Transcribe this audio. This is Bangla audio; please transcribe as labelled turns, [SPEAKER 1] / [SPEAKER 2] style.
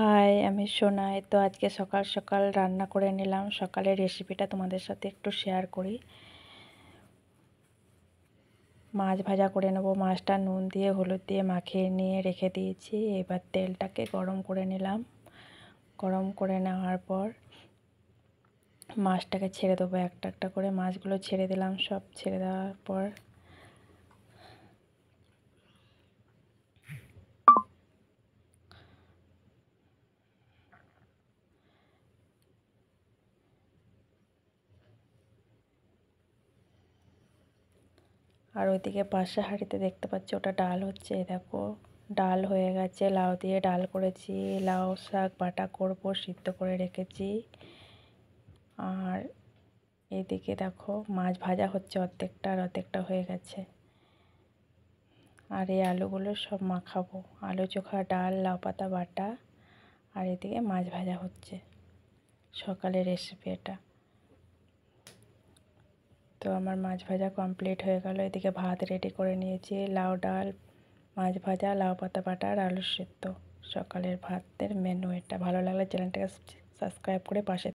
[SPEAKER 1] হাই, আমি সোনাই। তো আজকে সকাল সকাল রান্না করে নিলাম। সকালের রেসিপিটা তোমাদের সাথে একটু শেয়ার করি। মাছ ভাজা করে নেব। মাছটা নুন দিয়ে হলুদ দিয়ে মাখিয়ে নিয়ে রেখে দিয়েছি। এবার তেলটাকে গরম করে নিলাম। গরম করে নেওয়ার পর মাছটাকে ছেড়ে দেবো একটা একটা করে। মাছগুলো ছেড়ে দিলাম। সব ছেড়ে দেওয়ার পর আর ওইদিকে পাশে হাঁড়িতে দেখতে পাচ্ছি ওটা ডাল হচ্ছে। দেখো ডাল হয়ে গেছে। লাউ দিয়ে ডাল করেছি। লাউ শাক বাটা করব, সিদ্ধ করে রেখেছি। আর এদিকে দেখো মাছ ভাজা হচ্ছে, অর্ধেকটা আর অর্ধেকটা হয়ে গেছে। আর এই আলুগুলো সব মাখাবো। আলু চোখা, ডাল, লাউ পাতা বাটা, আর এদিকে মাছ ভাজা হচ্ছে। সকালের রেসিপি এটা। তো আমার মাছ ভাজা কমপ্লিট হয়ে গেল। এদিকে ভাত রেডি করে নিয়েছি। লাউ ডাল, মাছ ভাজা, লাউ পাতা বাটা আর আলু সিদ্ধ। সকালের ভাতের মেনু এটা। ভালো লাগলে চ্যানেলটাকে সাবস্ক্রাইব করে পাশে